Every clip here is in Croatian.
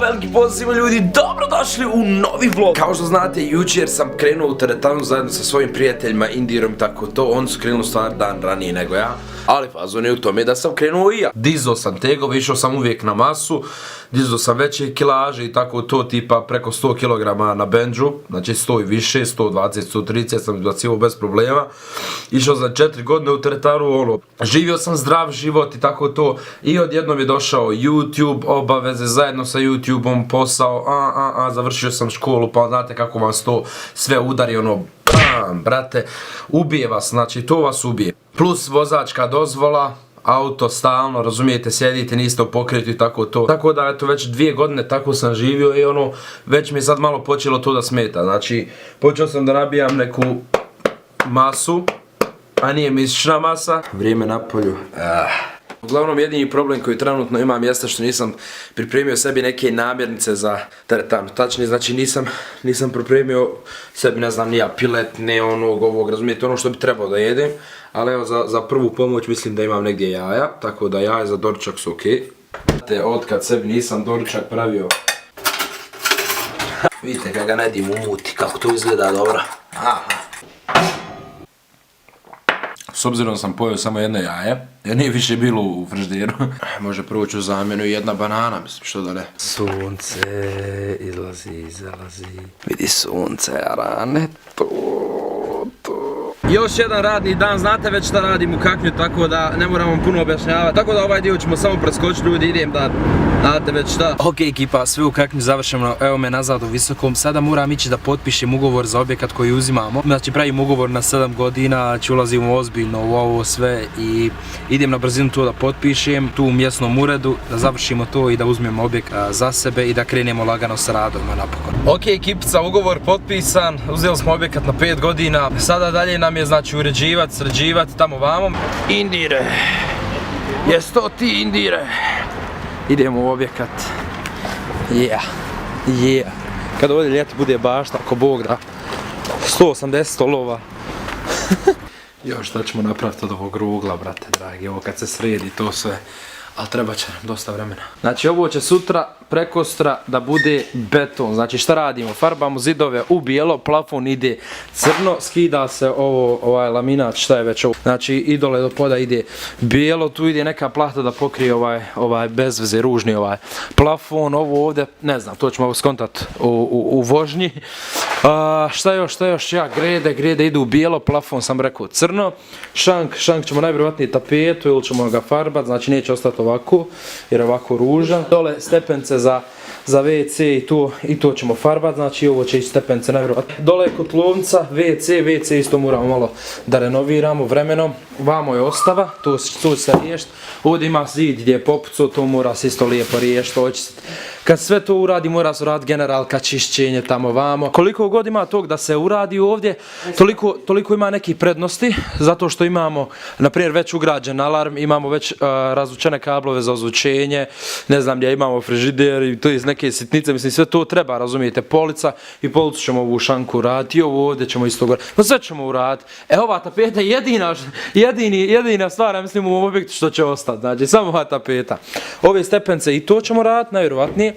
veliki pozdrav ljudi, dobrodošli u novi vlog. Kao što znate, jučer sam krenuo u teretanu zajedno sa svojim prijateljima Indirom i tako to. Oni su krenuli stvar dan ranije nego ja, ali fazon je u tome da sam krenuo i ja. Dizao sam tegove, išao sam uvijek na masu, dizao sam veće kilaže i tako to, tipa preko 100 kg na benđu, znači 100 i više, 120, 130 sam izbacio bez problema. Išao sam 4 godine u teretanu, ono, živio sam zdrav život i tako to, i odjednom je došao YouTube, obaveze zajedno sa YouTubeom, posao, završio sam školu, pa znate kako vas to sve udari, ono, pam, brate, ubije vas, znači to vas ubije. Plus vozačka dozvola, auto stalno, razumijete, sjedite, niste u pokretu i tako to. Tako da, eto, već 2 godine tako sam živio i ono, već mi je sad malo počelo to da smeta. Znači, počeo sam da nabijam neku masu, a nije mišićna masa. Vrijeme na polju. Uglavnom, jedini problem koji trenutno imam jeste što nisam pripremio sebi neke namirnice za teretanu. Tačnije, znači nisam pripremio sebi, ne znam, nija pilet, ne onog, ovog, razumijete, ono što bi trebao da jedem. Ali evo, za prvu pomoć mislim da imam negdje jaja, tako da jaja za doručak su okej. Otkad sebi nisam doručak pravio. Vidite kako ga ne dim u muti, kako to izgleda dobro. S obzirom da sam pojeo samo jedno jaje, jer nije više bilo u frižideru. Može prvo ću zamjenu i jedna banana, mislim, što da ne. Sunce izlazi, zalazi. Vidi sunce, rane, to. Još jedan radni dan, znate već šta radim u kaknju, tako da ne moram vam puno objašnjavati. Tako da ovaj dio ćemo samo preskočiti, ljudi, idem da znate već šta. Ok ekipa, sve u kaknju završeno, evo me nazad u Visokom. Sada moram ići da potpišem ugovor za objekat koji uzimamo. Znači pravim ugovor na 7 godina, znači ulazim ozbiljno u ovo sve i idem na brzinu to da potpišem, tu u mjesnom uredu, da završimo to i da uzmemo objekt za sebe i da krenemo lagano sa radovima napokon. Ok ekipica, ugovor potpisan, uzeli smo objekat na 5 godina, sada dalje nam je znači uređivati, sređivati tamo vamo. Indire, jes to ti Indire? Idemo u objekat. Kada ovdje ljeti bude bašta, ako Bog da, 180 stolova. Još šta ćemo napraviti od ovog rugla, brate dragi, ovo kad se sredi to sve. Ali treba će nam dosta vremena. Znači ovo će sutra, prekostra da bude beton. Znači šta radimo? Farbamo zidove u bijelo, plafon ide crno, skida se ovaj laminat, šta je već ovo. Znači i dole do poda ide bijelo, tu ide neka plahta da pokrije ovaj bezveze, ružni ovaj plafon. Ovo ovdje, ne znam, to ćemo skontat u vožnji. Šta još, grede idu u bijelo, plafon sam rekao crno. Šank ćemo najvjerojatnije tapetu ili ćemo ga farbat, znači neće ostati ovako, jer je ovako ružan. Dole stepence za WC i to ćemo farbat, znači ovo će i stepence najvjerojatnije. Dole je kotlovnica, WC isto moramo malo da renoviramo vremenom. Vamo je ostava, to će se riješiti. Ovdje ima zid gdje je popucao, to mora se isto lijepo riješiti, očistiti. Kad sve to uradi, mora se uraditi generalka, čišćenje tamo vamo. Koliko god ima tog da se uradi ovdje, toliko ima nekih prednosti, zato što imamo, na primjer, već ugrađen alarm, imamo već razvučene kablove za ozvučenje, ne znam gdje imamo frižider i to iz neke sitnice, mislim sve to treba, razumijete, polica i policu ćemo ovu šanku uraditi i ovo ovdje ćemo isto uraditi, no sve ćemo uraditi. Ova tapeta je jedina stvar, ja mislim, u ovom objektu što će ostati, znači samo ova tapeta. Ove stepence i to ćemo raditi, najvjerojatnije.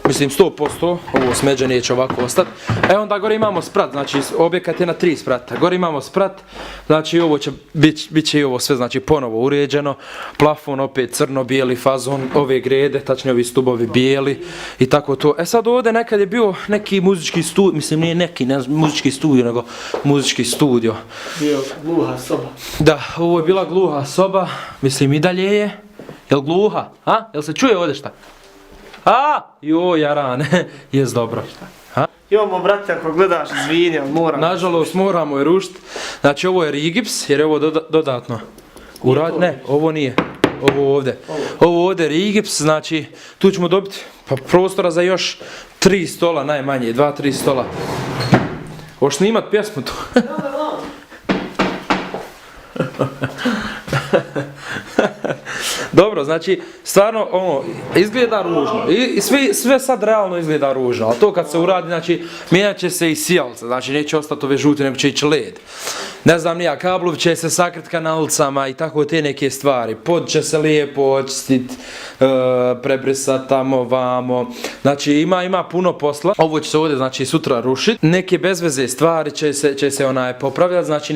Mislim 100%, ovo smeđe neće ovako ostati. Onda gore imamo sprat, znači objekat je na 3 sprata. Gore imamo sprat, znači ovo će, bit će i ovo sve, znači ponovo uređeno. Plafon opet crno-bijeli fazon, ove grede, tačnije ovi stubovi bijeli i tako to. Sad ovdje nekad je bio neki muzički studio, mislim nije neki, ne muzički studio, nego muzički studio. Bio gluha soba. Da, ovo je bila gluha soba, mislim i dalje je. Jel gluha? Jel se čuje ovdje šta? Joj, jarane, jes dobro. Imamo, brate, ako gledaš, izvini, ali moramo. Nažalost, moramo je rušiti. Znači, ovo je rigips, jer je ovo dodatno. Ne, ovo nije. Ovo ovdje. Ovo ovdje je rigips, znači, tu ćemo dobiti prostora za još 3 stola najmanje, 2-3 stola. Hoćeš snimat pjesmu tu? Dobro, znači, stvarno, ono, izgleda ružno. I sve sad realno izgleda ružno, ali to kad se uradi, znači, mijenjat će se i sijalce, znači, neće ostati ove žute, nego će ići led. ne znam nija, kablovi će se sakrit kanalicama i tako te neke stvari. Pod će se lijepo očistit, prebrisat tamo, vamo. Znači ima puno posla. Ovo će se ovdje znači sutra rušit. Neke bezveze stvari će se popravljati, znači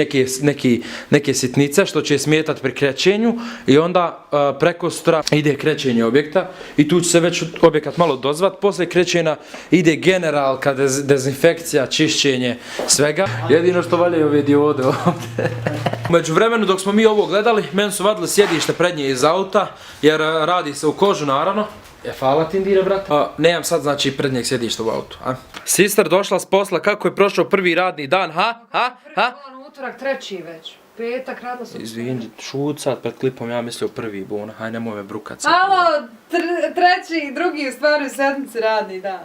neke sitnice što će smetati pri krećenju i onda preko sutra ide krećenje objekta i tu će se već objekat malo dozvat. Poslije krećenja ide generalka, dezinfekcija, čišćenje svega. Jedino što valjaju ove diode ovdje. Među vremenu dok smo mi ovo gledali, meni su vadili sjedište prednje iz auta, jer radi se u kožu naravno. Hvala ti Indira, brate. Nemam sad znači prednjeg sjedišta u autu. Sister došla s posla, kako je prošao prvi radni dan, ha? Prvi bon, utorak, treći već. Petak, radno sam. Izvini, šucat pred klipom, ja mislio prvi bon, haj nemoj me brukat sad. Alo, treći i drugi u stvari u sedmici radni dan.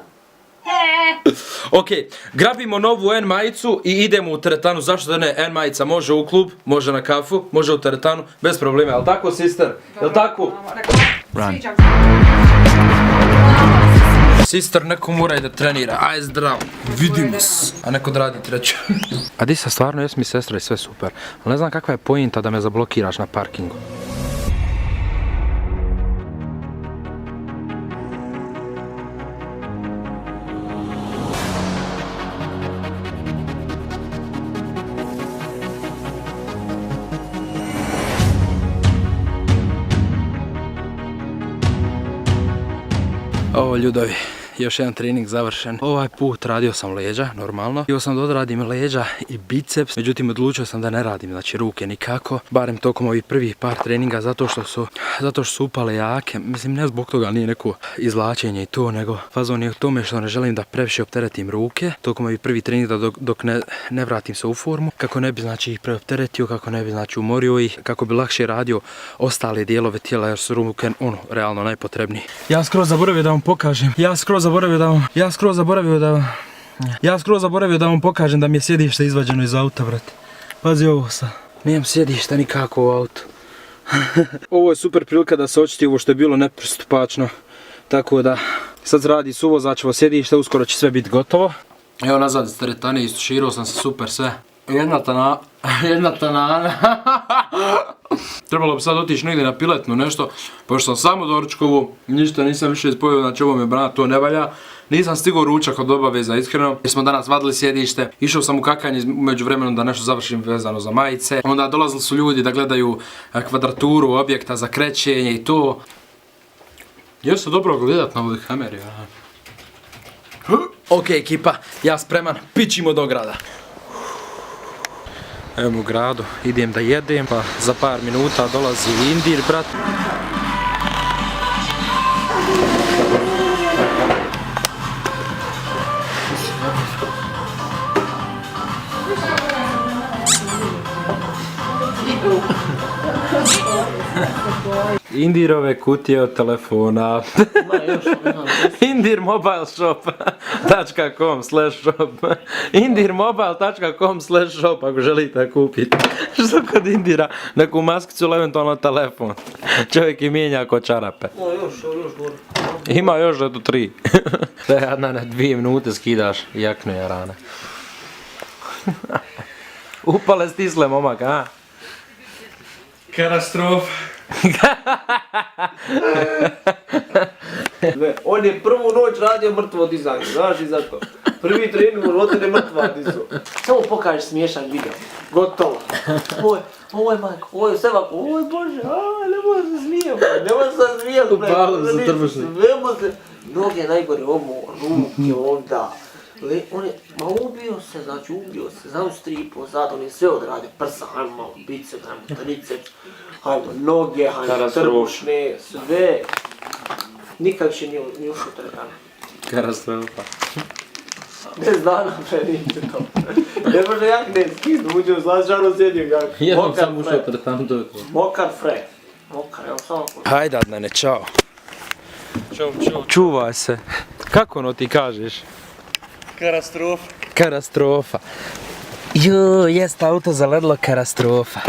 Ok, grabimo novu N majicu i idemo u teretanu. Zašto da ne? N majica može u klub, može na kafu, može u teretanu, bez problema. Jel' tako, sister? Jel' tako? Run. Sister, neko mora i da trenira. Aj zdravo. Vidimo se. A neko da radi treću. A di sa stvarno jes mi sestra i sve super. Ali ne znam kakva je pojinta da me zablokiraš na parkingu. Ovo ljudovi, još jedan trening završen. Ovaj put radio sam leđa, normalno. Htio sam da odradim leđa i biceps, međutim odlučio sam da ne radim, znači ruke nikako. Barem tokom ovih prvih par treninga, zato što su upale jake. Mislim, ne zbog toga, nije neko izvlačenje i to, nego fazon je u tome što ne želim da previše opteretim ruke. Tokom ovih prvih treninga dok ne vratim se u formu, kako ne bi znači ih preopteretio, kako ne bi znači umorio ih, kako bi lakše radio ostale dijelove tijela jer su ruke realno najpotrebniji. Ja skroz zaboravio da vam pokažem. Ja skroz zaboravio da vam pokažem da mi je sjedište izvađeno iz auta, brate. Pazi ovo sad. Nemam sjedišta nikako u autu. Ovo je super prilika da se očisti ovo što je bilo nepristupačno. Tako da sad radi suvozačevo sjedište, uskoro će sve biti gotovo. Evo nazad iz teretane, istuširao sam se super sve. Jedna tanana. Trebalo bi sad otići negdje na piletnu nešto, pošto sam samo doručkovu, ništa nisam više spojio, znači ovo me brana, to ne valja. Nisam stigao ručak od obaveza, iskreno, jer smo danas vadili sjedište. Išao sam u kakanje među vremenom da nešto završim vezano za majice. Onda dolazili su ljudi da gledaju kvadraturu objekta za krećenje i to. Još se dobro gledat na ovoj kameri. Ok ekipa, ja spreman, pićimo do grada. Evo u gradu, idem da jedem, pa za par minuta dolazi Indir, brat. Indirove kutije od telefona. indirmobile.com/shop indirmobile.com/shop ako želite kupiti. Što kod Indira? Neku maskicu ili eventualno telefon. Čovjek i mijenja ko čarape. Ima još do 3. Sve na 2 minute skidaš jakne jarane. Upale stisle momak, a? Katastrofa. On je prvu noć radio mrtvo dizajn, znaš i zašto? Prvi trening u rote je mrtva dizu. Samo pokaži smiješan video. Gotovo. Ovo je majko, ovo je sve ovako, ovo je bože, nemoj se smijemo, Upalo se trbušnik. Svemo se, noge najgore, ruke onda. On je, ubio se, znam 3,5 sata, on je sve odradio, prsa, hajmo malo, biceps, hajmo triceps, hajmo noge, hajmo trbušne, sve. Nikad više nije ušao teretanu. Katastrofa. 10 dana predite to. Jer možda jak ne skinu, uđe u zlažaru sjedio jak. Jednom sam ušao teretanu, to je to. Mokar fre. Mokar, evo samo ko. Hajde Adnane, čao. Čuvaj se. Kako ono ti kažeš? Katastrofa. Joj, jest auto zaledlo katastrofa.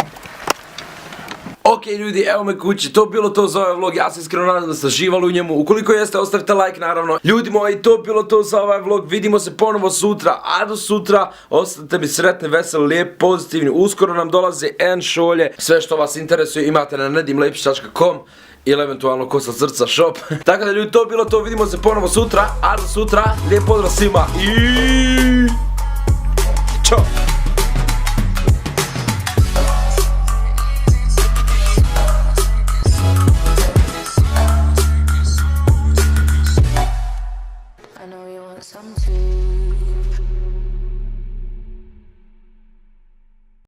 Ok, Ok ljudi, evo me kući, to bilo to za ovaj vlog, ja se iskreno nadam da ste uživali u njemu, ukoliko jeste ostavite like naravno. Ljudi moji, to bilo to za ovaj vlog, vidimo se ponovo sutra, a do sutra ostanite mi sretni, veseli, lijep, pozitivni, uskoro nam dolaze N šolje, sve što vas interesuje imate na nedimlepić.com ili eventualno Kosa Srca shop. Tako da ljudi, to bilo to, vidimo se ponovo sutra, a do sutra, lijep pozdrav svima i čao! I know you want some too.